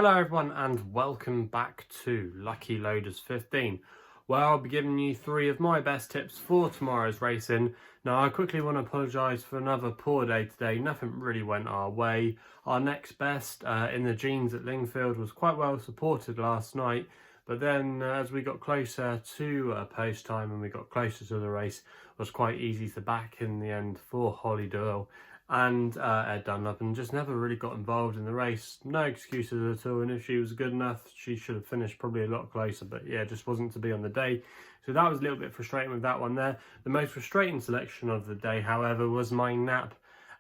Hello everyone and welcome back to Lucky Loaders 15, where I'll be giving you 3 of my best tips for tomorrow's racing. Now I quickly want to apologise for another poor day today. Nothing really went our way. Our next best in the Jeans at Lingfield was quite well supported last night, but then as we got closer to post time and we got closer to the race, it was quite easy to back in the end for Holly Doyle and Ed Dunlop, and just never really got involved in the race. No excuses at all, and if she was good enough she should have finished probably a lot closer, but yeah, just wasn't to be on the day. So that was a little bit frustrating with that one there. The most frustrating selection of the day, however, was my nap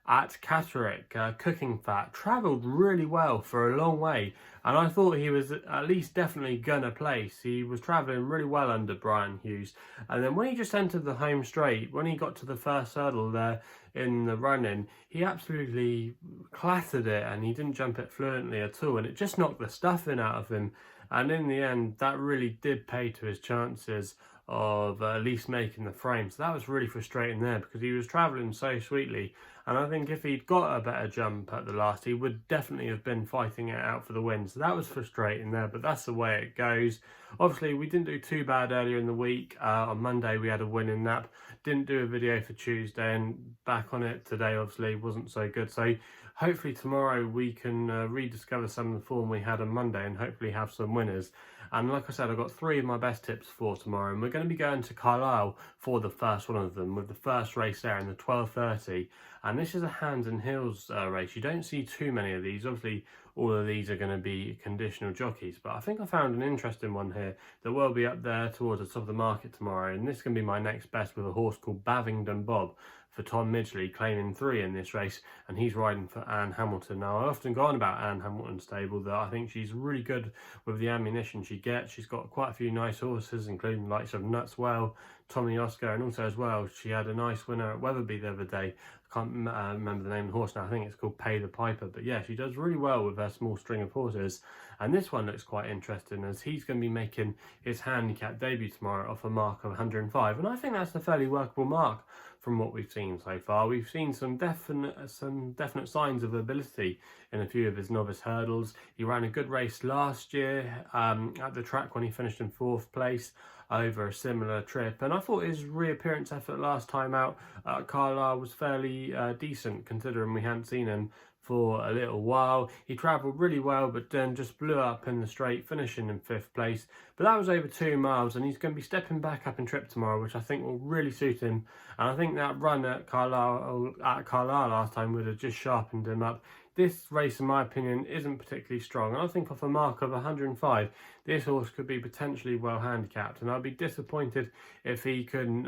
at Catterick. Cooking Fat travelled really well for a long way, and I thought he was at least definitely gonna place. He was travelling really well under Brian Hughes, and then when he just entered the home straight, when he got to the first hurdle there in the run-in, he absolutely clattered it and he didn't jump it fluently at all, and it just knocked the stuffing out of him. And in the end, that really did pay to his chances of at least making the frame. So that was really frustrating there, because he was travelling so sweetly, and I think if he'd got a better jump at the last, he would definitely have been fighting it out for the win. So that was frustrating there, but that's the way it goes. Obviously we didn't do too bad earlier in the week. On Monday we had a winning nap. Didn't do a video for Tuesday, and back on it today obviously wasn't so good. So hopefully tomorrow we can rediscover some of the form we had on Monday and hopefully have some winners. And like I said, I've got 3 of my best tips for tomorrow, and we're going to be going to Carlisle for the first one of them, with the first race there in the 12:30. And this is a hands and heels race. You don't see too many of these. Obviously all of these are going to be conditional jockeys, but I think I found an interesting one here that will be up there towards the top of the market tomorrow, and this is going to be my next best, with a horse called Bavington Bob for Tom Midgley, claiming 3 in this race, and he's riding for Anne Hamilton. Now, I often go on about Anne Hamilton's stable, that I think she's really good with the ammunition she gets. She's got quite a few nice horses, including the likes of Nutswell, Tommy Oscar, and also as well, she had a nice winner at Wetherby the other day. I can't remember the name of the horse now. I think it's called Pay the Piper, but yeah, she does really well with her small string of horses. And this one looks quite interesting, as he's going to be making his handicap debut tomorrow off a mark of 105, and I think that's a fairly workable mark from what we've seen so far. We've seen some definite signs of ability in a few of his novice hurdles. He ran a good race last year at the track when he finished in 4th place over a similar trip, and I thought his reappearance effort last time out at Carlisle was fairly decent, considering we hadn't seen him for a little while. He travelled really well, but then just blew up in the straight, finishing in 5th place. But that was over 2 miles, and he's going to be stepping back up in trip tomorrow, which I think will really suit him. And I think that run at Carlisle last time would have just sharpened him up. This race, in my opinion, isn't particularly strong, and I think off a mark of 105, this horse could be potentially well handicapped, and I'd be disappointed if he couldn't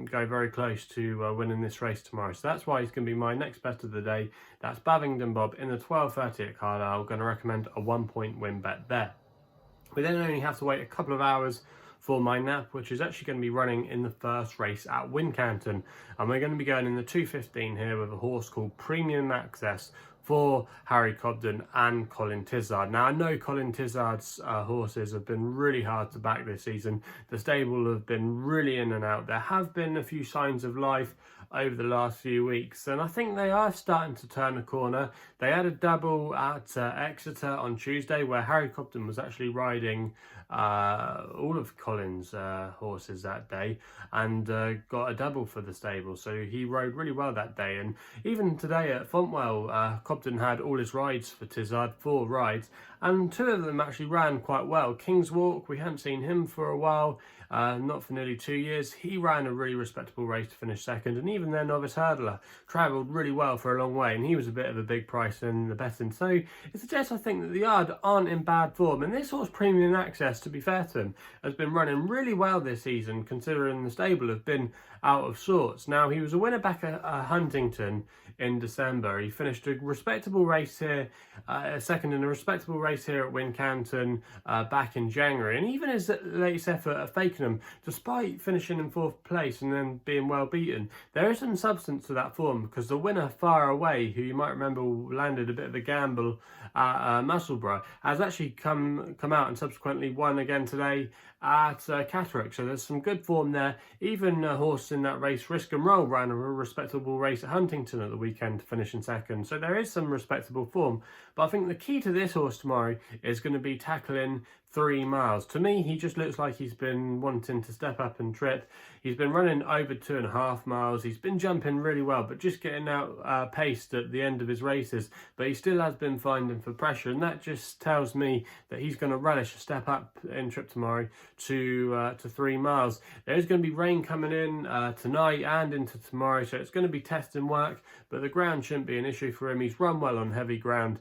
go very close to winning this race tomorrow. So that's why he's going to be my next best of the day. That's Bavington Bob in the 12:30 at Carlisle. I'm going to recommend a 1-point win bet there. We then only have to wait a couple of hours for my nap, which is actually going to be running in the first race at Wincanton, and we're going to be going in the 2:15 here with a horse called Premium Access for Harry Cobden and Colin Tizard. Now, I know Colin Tizard's horses have been really hard to back this season. The stable have been really in and out. There have been a few signs of life over the last few weeks, and I think they are starting to turn a corner. They had a double at Exeter on Tuesday, where Harry Cobden was actually riding all of Colin's horses that day, and got a double for the stable, so he rode really well that day. And even today at Fontwell, Cobden had all his rides for Tizard, 4 rides, and 2 of them actually ran quite well. King's Walk, we hadn't seen him for a while, not for nearly 2 years. He ran a really respectable race to finish 2nd, and even their novice hurdler travelled really well for a long way, and he was a bit of a big price in the betting. So it suggests, I think, that the yard aren't in bad form, and this horse Premium Access, to be fair to him, has been running really well this season, considering the stable have been out of sorts. Now, he was a winner back at Huntington in December. He finished a respectable race here, 2nd in a respectable race here at Wincanton back in January, and even his latest effort at Fakenham, despite finishing in 4th place and then being well beaten, there is some substance to that form, because the winner Far Away, who you might remember landed a bit of a gamble at Musselburgh, has actually come out and subsequently won again today at Catterick. So there's some good form there. Even a horse in that race, Risk and Roll, ran a respectable race at Huntington at the weekend to finish in second. So there is some respectable form. But I think the key to this horse tomorrow is going to be tackling 3 miles. To me, he just looks like he's been wanting to step up and trip. He's been running over 2.5 miles. He's been jumping really well, but just getting out paced at the end of his races. But he still has been finding for pressure, and that just tells me that he's going to relish a step up in trip tomorrow to 3 miles. There's going to be rain coming in tonight and into tomorrow, so it's going to be testing work, but the ground shouldn't be an issue for him. He's run well on heavy ground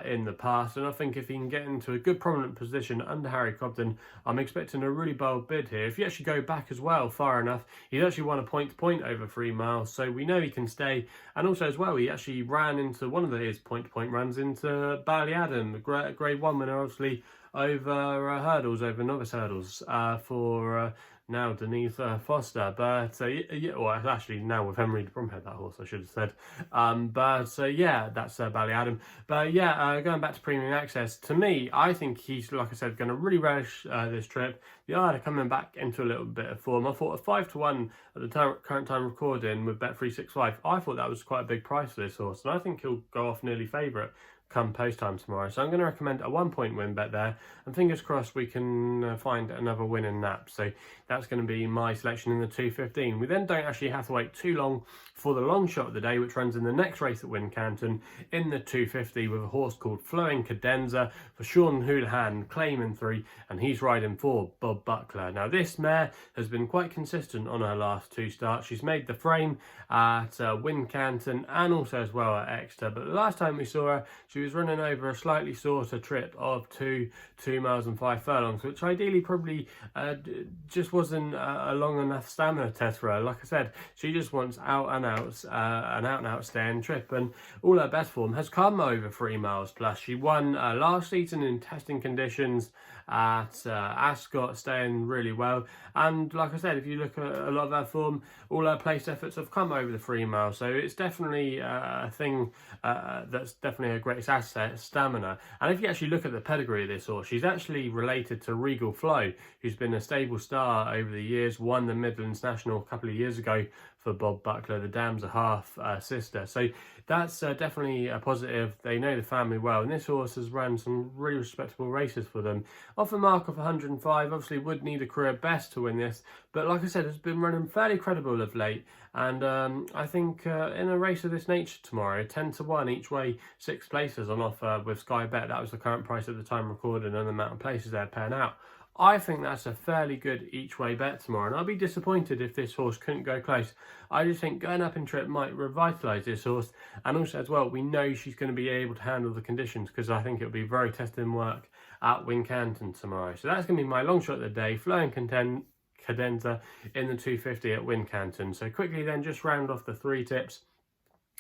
in the past, and I think if he can get into a good prominent position under Harry Cobden, I'm expecting a really bold bid here. If you actually go back as well far enough, he's actually won a point-to-point over 3 miles, so we know he can stay. And also as well, he actually ran into one of his point-to-point runs into Ballyadam, the Grade 1 winner, obviously over hurdles, over novice hurdles for now Denise Foster. But yeah, well, actually now with Henry de Bromhead, that horse I should have said. Yeah, that's Ballyadam. But yeah, going back to Premium Access, to me, I think he's, like I said, going to really relish this trip. The Yard are coming back into a little bit of form. I thought a 5-1 at the current time recording with Bet365, I thought that was quite a big price for this horse, and I think he'll go off nearly favourite come post time tomorrow. So I'm going to recommend a 1 point win bet there, and fingers crossed we can find another win in that. So that's going to be my selection in the 2:15. We then don't actually have to wait too long for the long shot of the day, which runs in the next race at Wincanton in the 2:50 with a horse called Flowing Cadenza for Sean Houlihan, claiming 3, and he's riding for Bob Buckler. Now this mare has been quite consistent on her last 2 starts. She's made the frame at Wincanton and also as well at Exeter, but the last time we saw her, she was running over a slightly shorter trip of 2 miles and 5 furlongs, which ideally probably just wasn't a long enough stamina test for her. Like I said, she just wants an out and out staying trip, and all her best form has come over 3 miles plus. She won last season in testing conditions at Ascot, staying really well, and like I said, if you look at a lot of her form, all her place efforts have come over the 3 miles, so it's definitely a thing that's definitely a great asset, stamina. And if you actually look at the pedigree of this horse, she's actually related to Regal Flow, who's been a stable star over the years, won the Midlands National a couple of years ago for Bob Buckler. The dam's a half sister, so that's definitely a positive. They know the family well, and this horse has run some really respectable races for them. Off a mark of 105, obviously would need a career best to win this, but like I said, it's been running fairly credible of late, and I think in a race of this nature tomorrow, 10-1 each way, 6 places on offer with SkyBet. That was the current price at the time recorded, and the amount of places they're paying out. I think that's a fairly good each way bet tomorrow, and I'll be disappointed if this horse couldn't go close. I just think going up in trip might revitalise this horse, and also as well, we know she's going to be able to handle the conditions, because I think it'll be very testing work at Wincanton tomorrow. So that's going to be my long shot of the day, Flowing Cadenza in the 2:50 at Wincanton. So quickly then, just round off the 3 tips.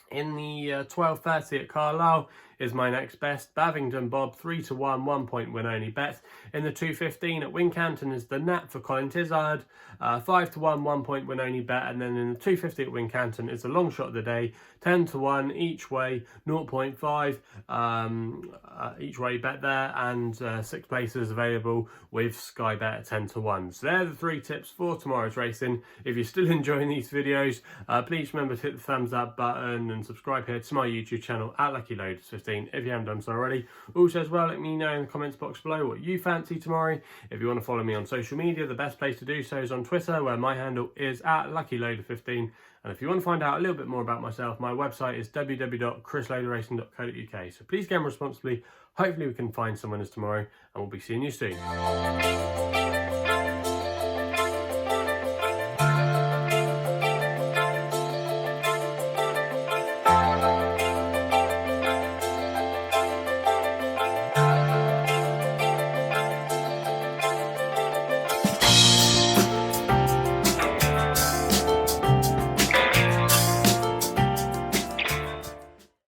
In the 12:30 at Carlisle is my next best. Bavington Bob 3-1, 1 point win only bet. In the 2:15 at Wincanton is the Nat for Colin Tizard, 5-1, 1 point win only bet. And then in the 2:50 at Wincanton is the long shot of the day, 10-1 each way, 0.5 each way bet there, and 6 places available with SkyBet at 10-1. So they're the 3 tips for tomorrow's racing. If you're still enjoying these videos, please remember to hit the thumbs up button and subscribe here to my YouTube channel at LuckyLoaders15 if you haven't done so already. Also as well, let me know in the comments box below what you fancy tomorrow. If you want to follow me on social media, the best place to do so is on Twitter, where my handle is at LuckyLoader15. And if you want to find out a little bit more about myself, my website is www.chrisloaderracing.co.uk. So please game responsibly. Hopefully we can find some winners tomorrow, and we'll be seeing you soon.